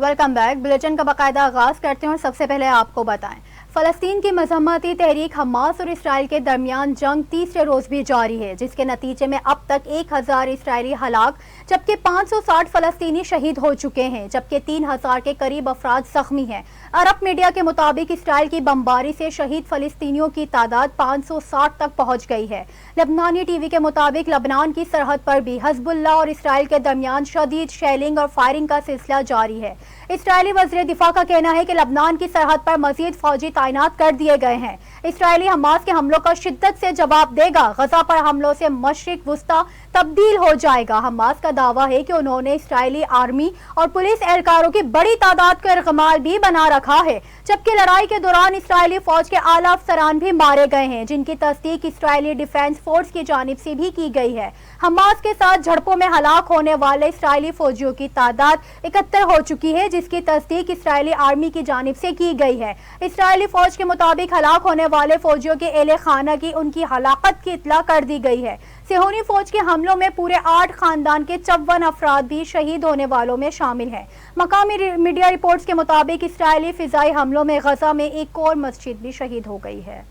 Welcome back. Bulletin का बाकायदा आगाज करते हैं और सबसे पहले आपको बताएं, फलस्तीन की मजम्मती तहरीक हमास और इसराइल के दरमियान जंग तीसरे रोज भी जारी है, जिसके नतीजे में अब तक 1000 इसराइली हलाक जबकि 560 फलस्तीनी शहीद हो चुके हैं, जबकि 3000 के करीब अफराद जख्मी हैं। अरब मीडिया के मुताबिक इसराइल की बमबारी से शहीद फलस्तीनियों की तादाद 560 तक पहुंच गई है। लेबनानी टीवी के मुताबिक लेबनान की सरहद पर भी हिजबुल्लाह और इसराइल के दरमियान शदीद शेलिंग और फायरिंग का सिलसिला जारी है। इसराइली वज़ीर दिफा का कहना है कि लेबनान की सरहद पर मजीद फौजी तैनात कर दिए गए हैं। इसराइली हमास के हमलों का शिद्दत से जवाब देगा। गजा पर हमलों से मशरिक वुस्ता तब्दील हो जाएगा। हमास का दावा है कि उन्होंने इसराइली आर्मी और पुलिस एहलकारों की बड़ी तादाद को इरगमाल भी बना रखा है, जबकि लड़ाई के दौरान इसराइली फौज के आला अफसरान भी मारे गए हैं, जिनकी तस्दीक इसराइली डिफेंस फोर्स की जानिब से भी की गई है। हमास के साथ झड़पों में हलाक होने वाले इसराइली फौजियों की तादाद 71 हो चुकी है, जिसकी तस्दीक इसराइली आर्मी की जानिब से की गई है। इसराइली फौज के मुताबिक हलाक होने वाले फौजियों के एहले खाना की उनकी हलाकत की इत्तला कर दी गई है। सिहोनी फौज के हमलों में पूरे 8 खानदान के 54 अफराद भी शहीद होने वालों में शामिल हैं। मकामी मीडिया रिपोर्ट्स के मुताबिक इसराइली फिजाई हमलों में गजा में एक और मस्जिद भी शहीद हो गई है।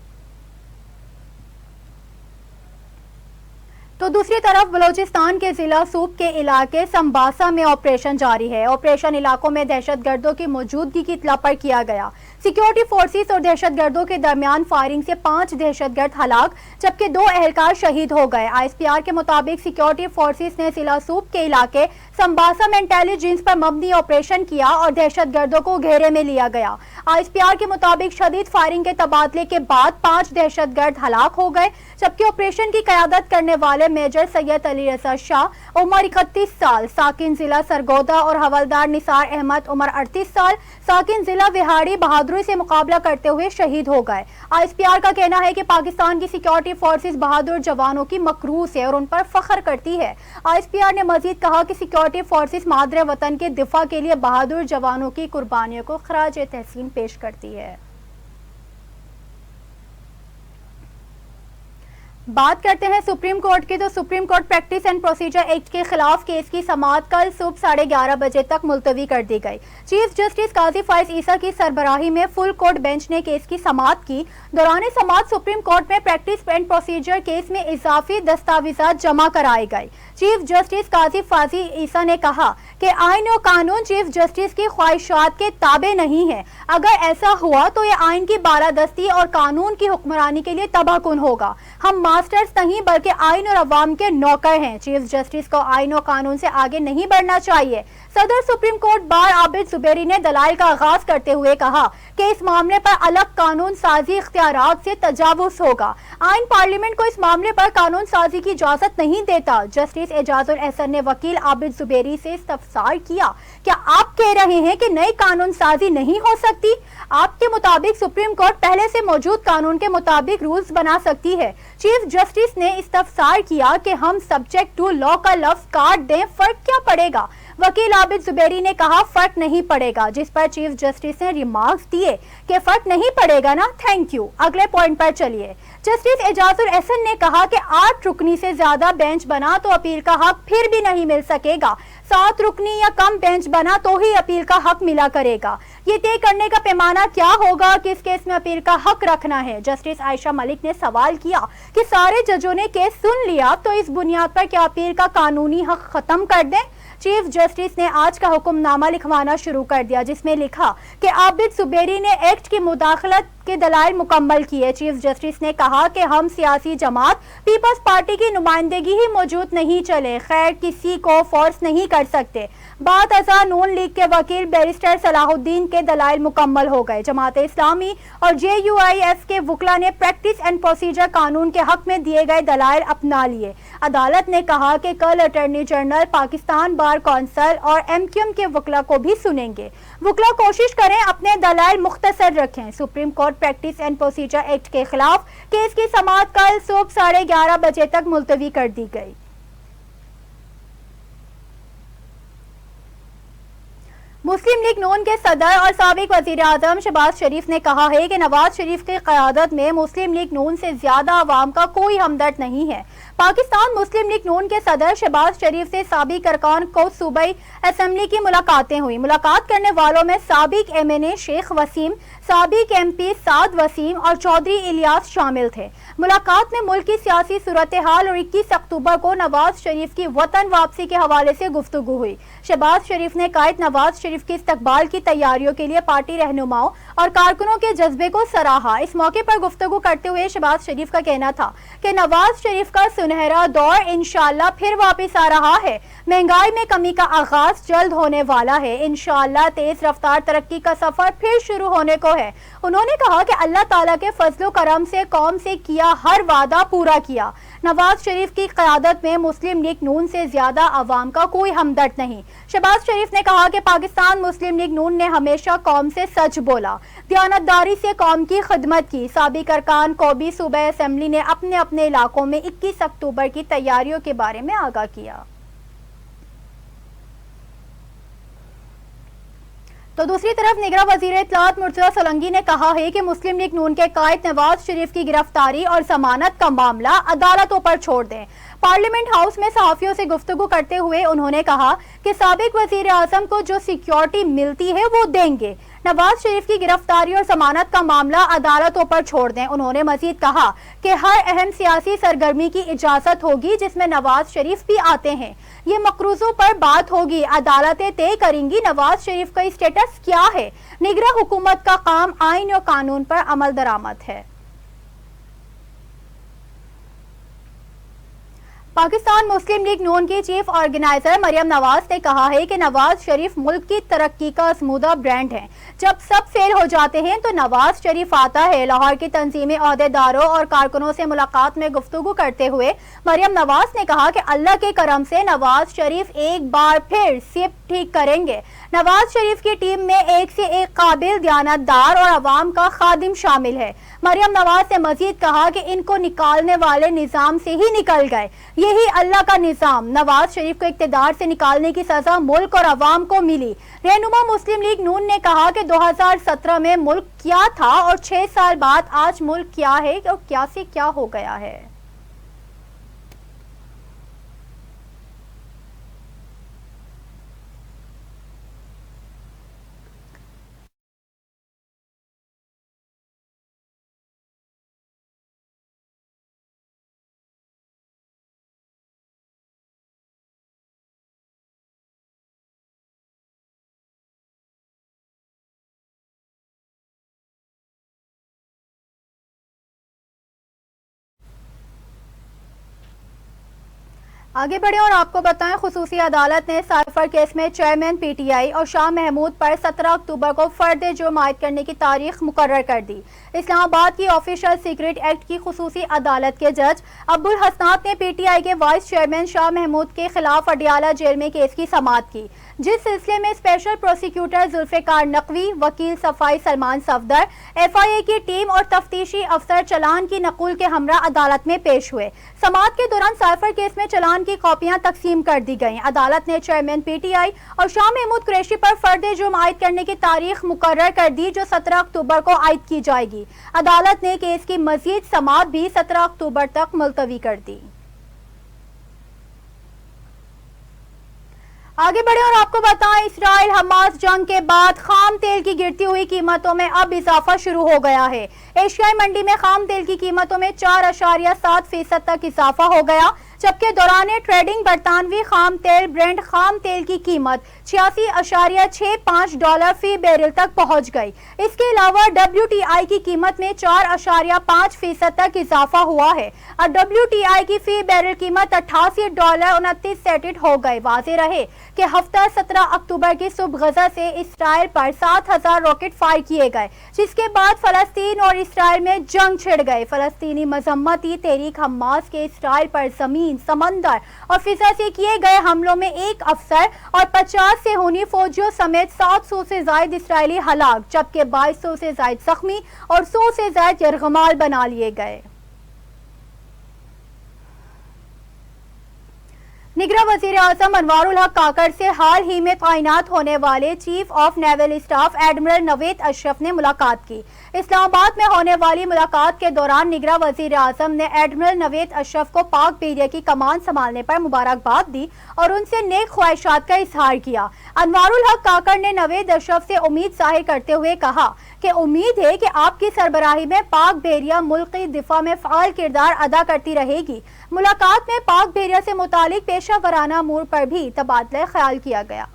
तो दूसरी तरफ बलोचिस्तान के जिला सूब के इलाके संबासा में ऑपरेशन जारी है। ऑपरेशन इलाकों में दहशतगर्दों की मौजूदगी की इत्तला पर किया गया। सिक्योरिटी फोर्सेस और दहशतगर्दों के दरमियान फायरिंग से 5 दहशतगर्द हलाक जबकि 2 एहलकार शहीद हो गए। ISPR के मुताबिक सिक्योरिटी फोर्सेस ने जिला सूब के इलाके संबासा में इंटेलिजेंस पर मबनी ऑपरेशन किया और दहशतगर्दों को घेरे में लिया गया। ISPR के मुताबिक शदीद फायरिंग के तबादले के बाद 5 दहशतगर्द हलाक हो गए, जबकि ऑपरेशन की क़यादत करने वाले मेजर सैयद अली रजा शाह उम्र 31 साल साकिन जिला सरगोदा और हवलदार निसार अहमद उम्र 38 साल साकिन जिला विहाड़ी बहादुरी से मुकाबला करते हुए शहीद हो गए। ISPR का कहना है कि पाकिस्तान की सिक्योरिटी फोर्सेस बहादुर जवानों की मकरूस है और उन पर फख्र करती है। ISPR ने मजीद कहा कि सिक्योरिटी फोर्सेस मादरे वतन के दिफा के लिए बहादुर जवानों की कुर्बानियों को खराज तहसीन पेश करती है। बात करते हैं सुप्रीम कोर्ट की। तो supreme court practice and procedure act के खिलाफ केस की समाअत कल सुबह 11:30 बजे तक मुलतवी कर दी गई। चीफ जस्टिस काजी फाइज ईसा की सरबराही में फुल कोर्ट बेंच ने केस की समाअत की। दौरान समाअत सुप्रीम कोर्ट में प्रैक्टिस एंड प्रोसीजर केस में इजाफी दस्तावेजात जमा कराए गए। चीफ जस्टिस काजी फाजी ईसा ने कहा कि आइन और कानून चीफ जस्टिस की ख्वाहिशात के ताबे नहीं है। अगर ऐसा हुआ तो ये आइन की बालादस्ती और कानून की हुक्मरानी के लिए तबाहकुन होगा। हम मास्टर्स नहीं बल्कि आइन और अवाम के नौकर हैं। चीफ जस्टिस को आइन और कानून से आगे नहीं बढ़ना चाहिए। सदर supreme court bar Abid Zubairi ने दलाइल का आगाज करते हुए कहा कि इस मामले पर अलग कानून साजी इख्तियारात से तजावुज होगा। आइन पार्लियामेंट को इस मामले पर कानून साजी की इजाजत नहीं देता। जस्टिस एजाजुल एहसन ने वकील आबिद जुबैरी से इस्तफसार किया, क्या आप कह रहे हैं कि नई कानून साजी नहीं हो सकती? आपके मुताबिक सुप्रीम कोर्ट पहले से मौजूद कानून के मुताबिक रूल्स बना सकती है। चीफ जस्टिस ने इस्तफसार किया कि हम सब्जेक्ट टू लॉ का लफ्ज काट दें, फर्क क्या पड़ेगा? वकील आबिद जुबैरी ने कहा फर्क नहीं पड़ेगा, जिस पर चीफ जस्टिस ने रिमार्क्स दिए कि फर्क नहीं पड़ेगा ना, थैंक यू। अगले पॉइंट पर चलिए। जस्टिस एजाजुल एहसन ने कहा कि 8 रुकनी से ज्यादा बेंच बना तो अपील का हक फिर भी नहीं मिल सकेगा। 7 रुकनी या कम बेंच बना तो ही अपील का हक मिला करेगा। ये तय करने का पैमाना क्या होगा कि इस केस में अपील का हक रखना है? जस्टिस आयशा मलिक ने सवाल किया कि सारे जजों ने केस सुन लिया तो इस बुनियाद पर क्या अपील का कानूनी हक खत्म कर दें? चीफ जस्टिस ने आज का हुक्मनामा लिखवाना शुरू कर दिया, जिसमें लिखा कि आबिद जुबैरी ने एक्ट की मुदाखलत के दलाइल मुकम्मल किए। चीफ जस्टिस ने कहा कि हम सियासी जमात पीपल्स पार्टी की नुमाइंदगी ही मौजूद नहीं चले, खैर किसी को फोर्स नहीं कर सकते। बात अज़ा नून लीग के वकील बैरिस्टर सलाहुद्दीन के दलाइल मुकम्मल हो गए। जमात इस्लामी और JUIF के वकला ने प्रैक्टिस एंड प्रोसीजर कानून के हक में दिए गए दलाइल अपना लिए। अदालत ने कहा कि कल attorney general, Pakistan bar council और MQM के वकला को भी सुनेंगे। वकला कोशिश करें अपने दलाइल मुख्तसर रखें। Supreme court practice and procedure act के खिलाफ केस की समाअत कल सुबह 11:30 बजे तक मुलतवी कर दी गई। مسلم لیگ نون کے صدر اور سابق وزیر اعظم شہباز شریف نے کہا ہے کہ نواز شریف کی قیادت میں مسلم لیگ نون سے زیادہ عوام کا کوئی ہمدرد نہیں ہے۔ پاکستان مسلم لیگ نون کے صدر شہباز شریف سے سابق ارکان کو صوبائی اسمبلی کی ملاقاتیں ہوئی۔ ملاقات کرنے والوں میں سابق ایم این اے شیخ وسیم، سابق ایم پی سعد وسیم اور چودھری الیاس شامل تھے۔ ملاقات میں ملک کی سیاسی صورتحال اور 21 اکتوبر کو نواز شریف کی وطن واپسی کے حوالے سے گفتگو ہوئی۔ شہباز شریف نے قائد نواز شریف کے استقبال کی تیاریوں کے لیے پارٹی رہنماؤں اور کارکنوں کے جذبے کو سراہا۔ اس موقع پر گفتگو کرتے ہوئے شہباز شریف کا کہنا تھا کہ نواز شریف کا سنہرا دور انشاءاللہ پھر واپس آ رہا ہے۔ مہنگائی میں کمی کا آغاز جلد ہونے والا ہے۔ انشاءاللہ تیز رفتار ترقی کا سفر پھر شروع ہونے کو ہے۔ انہوں نے کہا کہ اللہ تعالیٰ کے فضل و کرم سے قوم سے کیا ہر وعدہ پورا کیا۔ نواز شریف کی قیادت میں مسلم لیگ نون سے زیادہ عوام کا کوئی ہمدرد نہیں۔ شہباز شریف نے کہا کہ پاکستان مسلم لیگ نون نے ہمیشہ قوم سے سچ بولا، دیانتداری سے قوم کی خدمت کی۔ سابق ارکان کو بھی صوبائی اسمبلی نے اپنے اپنے علاقوں میں 21 اکتوبر کی تیاریوں کے بارے میں آگاہ کیا۔ تو دوسری طرف نگراں وزیر اطلاعات مرتضی سولنگی نے کہا ہے کہ مسلم لیگ نون کے قائد نواز شریف کی گرفتاری اور ضمانت کا معاملہ عدالتوں پر چھوڑ دیں۔ پارلیمنٹ ہاؤس میں صحافیوں سے گفتگو کرتے ہوئے انہوں نے کہا کہ سابق وزیر اعظم کو جو سیکیورٹی ملتی ہے وہ دیں گے۔ نواز شریف کی گرفتاری اور ضمانت کا معاملہ عدالتوں پر چھوڑ دیں۔ انہوں نے مزید کہا کہ ہر اہم سیاسی سرگرمی کی اجازت ہوگی جس میں نواز شریف بھی آتے ہیں، یہ مقروضوں پر بات ہوگی، عدالتیں طے کریں گی نواز شریف کا اسٹیٹس کیا ہے۔ نگراں حکومت کا کام آئین اور قانون پر عمل درآمد ہے۔ پاکستان مسلم لیگ نون کی چیف آرگنائزر مریم نواز نے کہا ہے کہ نواز شریف ملک کی ترقی کا اسمودہ برانڈ ہے۔ جب سب فیل ہو جاتے ہیں تو نواز شریف آتا ہے۔ لاہور کی تنظیمی عہدیداروں اور کارکنوں سے ملاقات میں گفتگو کرتے ہوئے مریم نواز نے کہا کہ اللہ کے کرم سے نواز شریف ایک بار پھر سب ٹھیک کریں گے۔ نواز شریف کی ٹیم میں ایک سے ایک قابل، دیانتدار اور عوام کا خادم شامل ہے۔ مریم نواز نے مزید کہا کہ ان کو نکالنے والے نظام سے ہی نکل گئے، یہی اللہ کا نظام۔ نواز شریف کو اقتدار سے نکالنے کی سزا ملک اور عوام کو ملی۔ رہنما مسلم لیگ نون نے کہا کہ 2017 میں ملک کیا تھا اور 6 سال بعد آج ملک کیا ہے اور کیا سے کیا ہو گیا ہے۔ آگے بڑھیں اور آپ کو بتائیں، خصوصی عدالت نے سائفر کیس میں چیئرمین پی ٹی آئی اور شاہ محمود پر 17 اکتوبر کو فرد جرم عائد کرنے کی تاریخ مقرر کر دی۔ اسلام آباد کی آفیشل سیکرٹ ایکٹ کی خصوصی عدالت کے جج عبدالحسنات نے پی ٹی آئی کے وائس چیئرمین شاہ محمود کے خلاف اڈیالہ جیل میں کیس کی سماعت کی، جس سلسلے میں اسپیشل پروسیکیوٹر ذوالفقار نقوی، وکیل صفائی سلمان صفدر، ایف آئی اے کی ٹیم اور تفتیشی افسر چلان کی نقول کے ہمراہ عدالت میں پیش ہوئے۔ سماعت کے دوران سائفر کیس میں چلان کی کاپیاں تقسیم کر دی گئیں۔ عدالت نے چیئرمین پی ٹی آئی اور شاہ محمود قریشی پر فرد جرم عائد کرنے کی تاریخ مقرر کر دی جو 17 اکتوبر کو عائد کی جائے گی۔ عدالت نے کیس کی مزید سماعت بھی 17 اکتوبر تک ملتوی کر دی۔ آگے بڑھیں اور آپ کو بتائیں، اسرائیل حماس جنگ کے بعد خام تیل کی گرتی ہوئی قیمتوں میں اب اضافہ شروع ہو گیا ہے۔ ایشیائی منڈی میں خام تیل کی قیمتوں میں 4.7% تک اضافہ ہو گیا، جبکہ دوران ٹریڈنگ برطانوی خام تیل برنٹ خام تیل کی قیمت $86.65 فی بیرل تک پہنچ گئی۔ اس کے علاوہ WTI کی قیمت میں 4.5% تک اضافہ ہوا ہے اور WTI کی فی بیرل قیمت $88.29 ہو گئی۔ واضح رہے کہ ہفتہ 17 اکتوبر کی صبح غزہ سے اسرائیل پر 7,000 راکٹ فائر کیے گئے، جس کے بعد فلسطین اور اسرائیل میں جنگ چھڑ گئی۔ فلسطینی مذمتی تحریک حماس کے اسرائیل پر زمین، سمندر اور فضا سے کیے گئے حملوں میں ایک افسر اور 50 صہیونی فوجیوں سمیت 700 سے زائد اسرائیلی ہلاک، جبکہ 2200 سے زائد زخمی اور 100 سے زائد یرغمال بنا لیے گئے۔ निगरां वज़ीर आज़म अनवारुल हक काकड़ से हाल ही में तैनात होने वाले chief of naval staff admiral Naved Ashraf ने मुलाकात की। इस्लामाबाद में होने वाली मुलाकात के दौरान निगरां वज़ीर आज़म ने एडमिरल नवेद अशरफ को पाक बहरिया की कमान संभालने पर मुबारकबाद दी और उनसे नेक ख्वाहिशात का इजहार किया। अनवारुल हक काकड़ ने नवेद अशरफ से उम्मीद जाहिर करते हुए कहा कि उम्मीद है कि आपकी सरबराही में पाक बहरिया मुल्क की दिफा में फ़ाल किरदार अदा करती रहेगी। मुलाकात में पाक बहरिया से मुतालिक पेशा वराना अमूर पर भी तबादला ख्याल किया गया।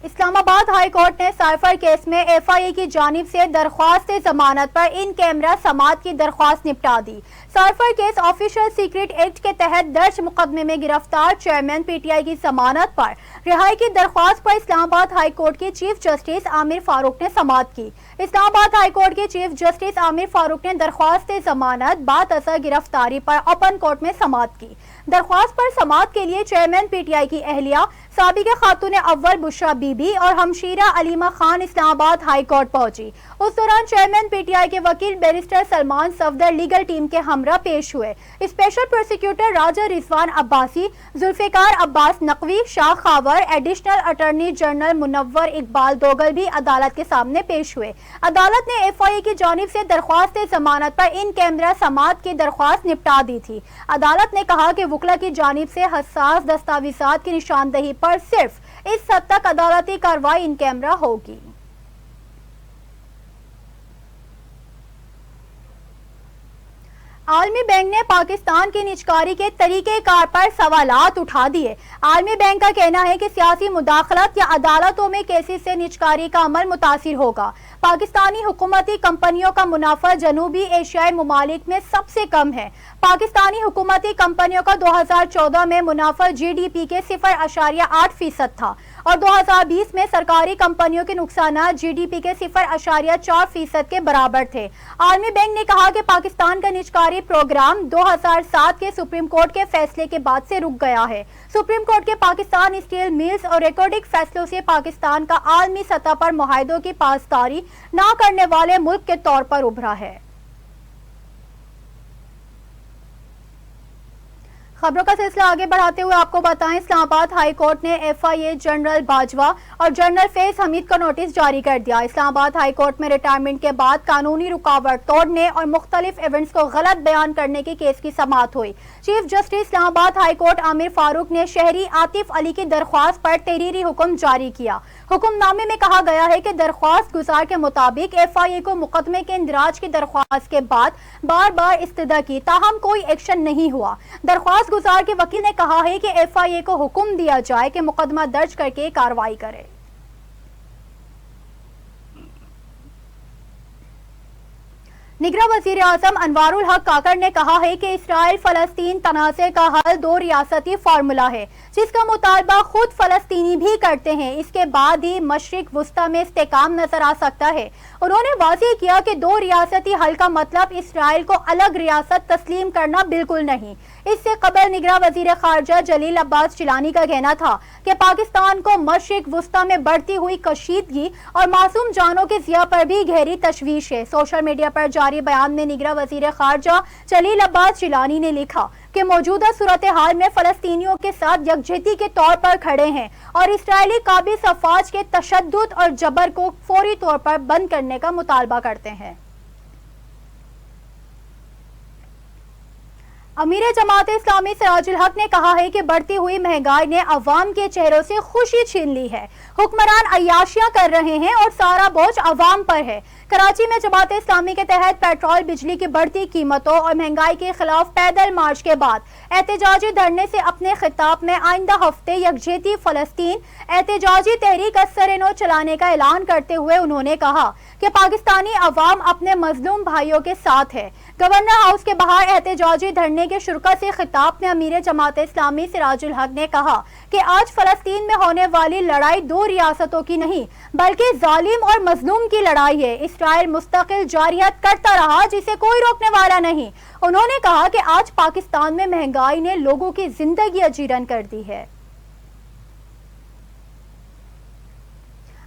इस्लामाबाद हाई कोर्ट ने साइफर केस में एफआईए की जानिब से दरख्वास्त जमानत पर इन कैमरा समात की दरख्वास्त निपटा दी। Cipher case official secret act के तहत दर्ज मुकदमे में गिरफ्तार चेयरमैन पीटीआई की जमानत पर रिहाई की दरख्वास्त पर इस्लामाबाद हाई कोर्ट के चीफ जस्टिस आमिर फारूक ने समात की। इस्लामाबाद हाई कोर्ट के चीफ जस्टिस आमिर फारूक ने दरख्वास्त जमानत बाद असर गिरफ्तारी पर ओपन कोर्ट में समात की। दरख्वास्त पर समात के लिए चेयरमैन पीटीआई की अहलिया साबिक़ा खातून अव्वल बुशरा बीबी और हमशीरा अलीमा खान इस्लामाबाद हाई कोर्ट पहुंची। उस दौरान चेयरमैन पीटीआई के वकील barrister Salman Safdar legal team के हमरा पेश हुए। Special prosecutor Raja Rizwan Abbasi, Zulfiqar Abbas Naqvi, Shah Khawar, additional attorney general Munawwar Iqbal Dogal भी अदालत के सामने पेश हुए। अदालत ने एफआईए की जानिब से दरख्वास्त जमानत पर इन कैमरा समात की दरख्वास्त निपटा दी थी। अदालत ने कहा कि वकला की जानिब से हसास दस्तावेजात की निशानदही पर सिर्फ इस हद तक अदालती कार्रवाई इन कैमरा होगी। आलमी बैंक ने पाकिस्तान की निजकारी के तरीक़ेकार पर सवालात उठा दिए। आलमी बैंक का कहना है कि सियासी मुदाखलत या अदालतों में केसेस से निजकारी का अमल मुतासिर होगा। पाकिस्तानी हुकूमती कंपनियों का मुनाफा जनूबी एशियाई ममालिक में सबसे कम है। पाकिस्तानी हुकूमती कंपनियों का 2014 में मुनाफा जीडीपी के 0.8% था और 2020 में सरकारी कंपनियों के नुकसानात जीडीपी के 0.4% के बराबर थे। आलमी बैंक ने कहा कि पाकिस्तान का निजकारी प्रोग्राम 2007 के सुप्रीम कोर्ट के फैसले के बाद से रुक गया है। सुप्रीम कोर्ट के पाकिस्तान स्टील मिल्स और रिकॉर्डिक फैसलों से पाकिस्तान का आलमी सतह पर मुआहदों की पासदारी न करने वाले मुल्क के तौर पर उभरा है। खबरों का सिलसिला आगे बढ़ाते हुए आपको बताएं, इस्लामाबाद हाई कोर्ट ने एफआईए जनरल बाजवा और जनरल फैज हमीद को नोटिस जारी कर दिया। इस्लामाबाद हाई कोर्ट में रिटायरमेंट के बाद कानूनी रुकावट तोड़ने और मुख्तलिफ इवेंट्स को गलत बयान करने के केस की समाअत हुई। Chief justice Islamabad high court Aamir Farooq ने शहरी आतिफ अली की दरख्वास्त पर तहरीरी हुक्म जारी किया। हुक्मनामे में कहा गया है कि दरख्वास्त गुजार के मुताबिक एफआईए को मुकदमे के इंदराज की दरख्वास्त के बाद बार बार इस्तदा की, ताहम कोई एक्शन नहीं हुआ। दरख्वास्त गुजार के वकील ने कहा है कि एफआईए को हुक्म दिया जाए कि मुकदमा दर्ज करके कार्रवाई करे। निगरां वज़ीर आज़म अनवारुल हक काकड़ ने कहा है कि इसराइल फलस्तीन तनाज़े का हल 2 रियासती फार्मूला है, जिसका मुतालबा खुद फलस्तीनी भी करते हैं। इसके बाद ही मशरिक वुस्ता में इस्तेकाम नजर आ सकता है। उन्होंने वाज़ेह किया कि 2 रियासती हल का मतलब इसराइल को अलग रियासत तस्लीम करना बिल्कुल नहीं। इससे कबल निगरां वज़ीर ख़ारजा जलील अब्बास जिलानी का कहना था कि पाकिस्तान को मशरिक वुस्ता में बढ़ती हुई कशीदगी और मासूम जानों के ज़िया पर भी गहरी तशवीश है। सोशल मीडिया पर जारी बयान में निगरां वज़ीर ख़ारजा जलील अब्बास जिलानी ने लिखा कि मौजूदा सूरत हाल में फ़लस्तीनियों के साथ यकजहती के तौर पर खड़े हैं और इसराइली काबिज़ अफ़वाज के तशद्दुद और जबर को फौरी तौर पर बंद करने का मुतालबा करते हैं। अमीर जमात इस्लामी सिराजुल हक ने कहा है कि बढ़ती हुई महंगाई ने अवाम के चेहरों से खुशी छीन ली है। हुक्मरान अय्याशियां कर रहे हैं और सारा बोझ अवाम पर है। कराची में जमात इस्लामी के तहत पेट्रोल, बिजली की बढ़ती कीमतों और महंगाई के खिलाफ पैदल मार्च के बाद एहतजाजी धरने से अपने खिताब में आइंदा हफ्ते यकजहती फलस्तीन एहतजाजी तहरीक असर-ए-नौ चलाने का ऐलान करते हुए उन्होंने कहा कि पाकिस्तानी अवाम अपने मजलूम भाइयों के साथ है। गवर्नर हाउस के बाहर एहतजाजी धरने के शुरका से खिताब में अमीर जमात इस्लामी सिराजुल हक ने कहा कि आज फलस्तीन में होने वाली लड़ाई 2 रियासतों की नहीं बल्कि जालिम और मजलूम की लड़ाई है। इसराइल मुस्तकिल जारियत करता रहा जिसे कोई रोकने वाला नहीं। उन्होंने कहा कि आज पाकिस्तान में महंगाई ने लोगों की जिंदगी अजीरन कर दी है।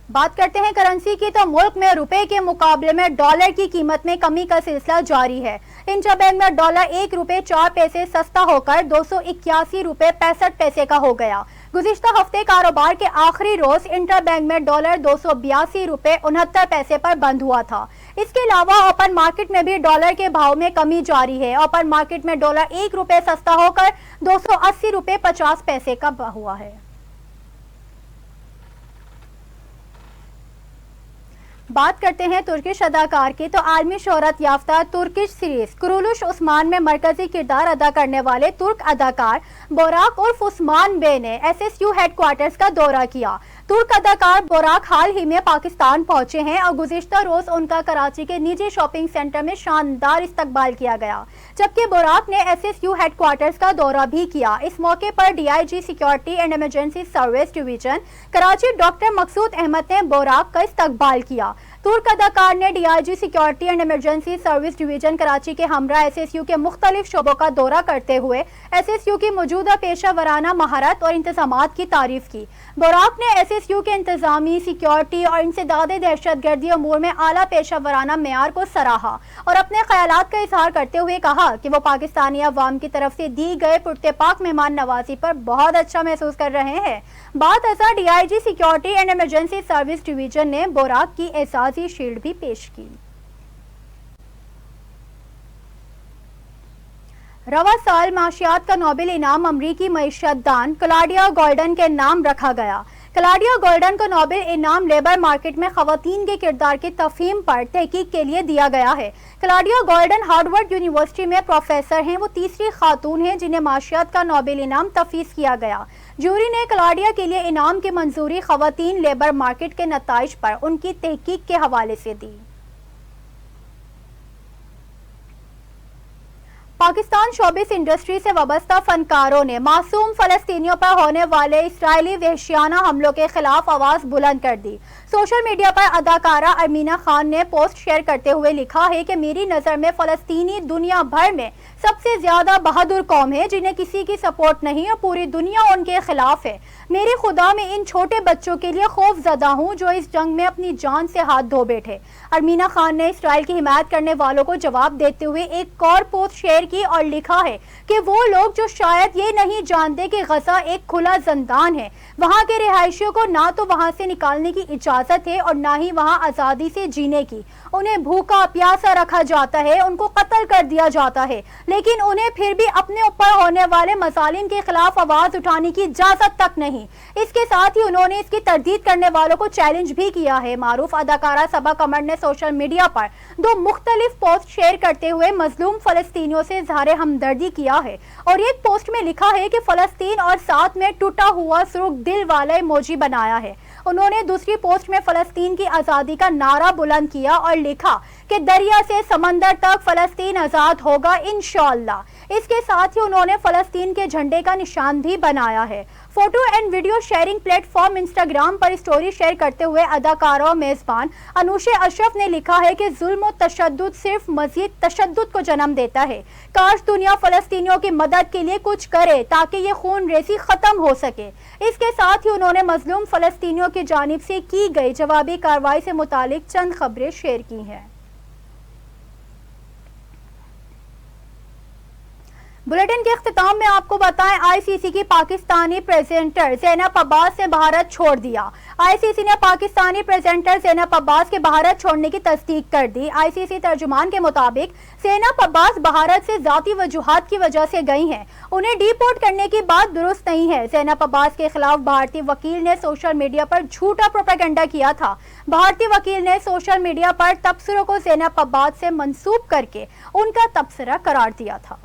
بات کرتے ہیں کرنسی کی تو ملک میں روپے کے مقابلے میں ڈالر کی قیمت میں کمی کا سلسلہ جاری ہے۔ انٹر بینک میں ڈالر 1 روپے 4 پیسے سستا ہو کر 281 روپے 65 پیسے کا ہو گیا۔ گزشتہ ہفتے کاروبار کے آخری روز انٹر بینک میں ڈالر 282 روپے 69 پیسے پر بند ہوا تھا۔ اس کے علاوہ اوپن مارکیٹ میں بھی ڈالر کے بھاؤ میں کمی جاری ہے۔ اوپن مارکیٹ میں ڈالر 1 روپے سستا ہو کر 280 روپے 50 پیسے کا ہوا ہے۔ بات کرتے ہیں ترکش اداکار کی تو عالمی شہرت یافتہ ترکش سیریز کرولوش عثمان میں مرکزی کردار ادا کرنے والے ترک اداکار بوراک عرف عثمان بے نے SSU ہیڈ کوارٹرز کا دورہ کیا۔ ترک اداکار بوراک حال ہی میں پاکستان پہنچے ہیں اور گزشتہ روز ان کا کراچی کے نجی شاپنگ سینٹر میں شاندار استقبال کیا گیا، جبکہ بوراک نے SSU ہیڈ کوارٹرز کا دورہ بھی کیا۔ اس موقع پر DIG security and emergency service division Karachi doctor Maqsood Ahmed نے بوراک کا استقبال کیا۔ ترک اداکار نے DIG security and emergency service division Karachi کے ہمراہ SSU کے مختلف شعبوں کا دورہ کرتے ہوئے SSU کی موجودہ پیشہ ورانہ مہارت اور انتظامات کی تعریف کی۔ بوراک نے SSU کے انتظامی، سیکیورٹی اور انسداد دہشت گردی امور میں اعلیٰ پیشہ ورانہ معیار کو سراہا اور اپنے خیالات کا اظہار کرتے ہوئے کہا کہ وہ پاکستانی عوام کی طرف سے دی گئے پراتفاق مہمان نوازی پر بہت اچھا محسوس کر رہے ہیں۔ بعد ازاں DIG security and emergency service division نے بوراک کی اعزازی شیلڈ بھی پیش کی۔ رواں سال معاشیات کا نوبل انعام امریکی معیشت دان کلاڈیا گولڈن کے نام رکھا گیا۔ کلاڈیا گولڈن کو نوبل انعام لیبر مارکیٹ میں خواتین کے کردار کی تفہیم پر تحقیق کے لیے دیا گیا ہے۔ کلاڈیا گولڈن ہارورڈ یونیورسٹی میں پروفیسر ہیں۔ وہ تیسری خاتون ہیں جنہیں معاشیات کا نوبل انعام تفویض کیا گیا۔ جوری نے کلاڈیا کے لیے انعام کی منظوری خواتین لیبر مارکیٹ کے نتائج پر ان کی تحقیق کے حوالے سے دی۔ پاکستان شوبز انڈسٹری سے وابستہ فنکاروں نے معصوم فلسطینیوں پر ہونے والے اسرائیلی وحشیانہ حملوں کے خلاف آواز بلند کر دی۔ سوشل میڈیا پر اداکارہ ارمینا خان نے پوسٹ شیئر کرتے ہوئے لکھا ہے کہ میری نظر میں فلسطینی دنیا بھر میں سب سے زیادہ بہادر قوم ہے جنہیں کسی کی سپورٹ نہیں اور پوری دنیا ان کے خلاف ہے۔ میرے خدا میں ان چھوٹے بچوں کے لیے خوف زدہ ہوں جو اس جنگ میں اپنی جان سے ہاتھ دھو بیٹھے۔ ارمینا خان نے اسرائیل کی حمایت کرنے والوں کو جواب دیتے ہوئے ایک اور پوسٹ شیئر کی اور لکھا ہے کہ وہ لوگ جو شاید یہ نہیں جانتے کہ غزہ ایک کھلا زندان ہے، وہاں کے رہائشیوں کو نہ تو وہاں سے نکالنے کی اجازت ہے اور نہ ہی وہاں آزادی سے جینے کی۔ انہیں بھوکا پیاسا رکھا جاتا ہے، ان کو قتل کر دیا جاتا ہے، لیکن انہیں پھر بھی اپنے اوپر ہونے والے مظالم کے خلاف آواز اٹھانے کی اجازت تک نہیں۔ اس کے ساتھ ہی انہوں نے اس کی تردید کرنے والوں کو چیلنج بھی کیا ہے۔ معروف اداکارہ صبا قمر نے سوشل میڈیا پر 2 مختلف پوسٹ شیئر کرتے ہوئے مظلوم فلسطینیوں سے اظہار ہمدردی کیا ہے اور ایک پوسٹ میں لکھا ہے کہ فلسطین اور ساتھ میں ٹوٹا ہوا سرخ دل والا ایموجی بنایا ہے۔ انہوں نے دوسری پوسٹ میں فلسطین کی آزادی کا نعرہ بلند کیا اور لکھا کہ دریا سے سمندر تک فلسطین آزاد ہوگا انشاءاللہ۔ اس کے ساتھ ہی انہوں نے فلسطین کے جھنڈے کا نشان بھی بنایا ہے۔ Photo and video sharing plate form Instagram per story share کرتے ہوئے اداکارہ اور میزبان انوشے اشرف نے لکھا ہے کہ ظلم و تشدد صرف مزید تشدد کو جنم دیتا ہے۔ کاش دنیا فلسطینیوں کی مدد کے لیے کچھ کرے تاکہ یہ خون ریزی ختم ہو سکے۔ اس کے ساتھ ہی انہوں نے مظلوم فلسطینیوں کی جانب سے کی گئی جوابی کارروائی سے متعلق چند خبریں شیئر کی ہیں۔ بلیٹن کے اختتام میں آپ کو بتائیں ICC کی پاکستانی پریزنٹر زینب عباس نے بھارت چھوڑ دیا۔ ICC نے پاکستانی پریزنٹر زینب عباس کے بھارت چھوڑنے کی تصدیق کر دی۔ ICC ترجمان کے مطابق زینب عباس بھارت سے ذاتی وجوہات کی وجہ سے گئی ہیں۔ انہیں ڈی پورٹ کرنے کی بات درست نہیں ہے۔ زینب عباس کے خلاف بھارتی وکیل نے سوشل میڈیا پر جھوٹا پروپیگنڈا کیا تھا۔ بھارتی وکیل نے سوشل میڈیا پر تبصروں کو زینب عباس سے منسوب کر کے ان کا تبصرہ قرار دیا تھا۔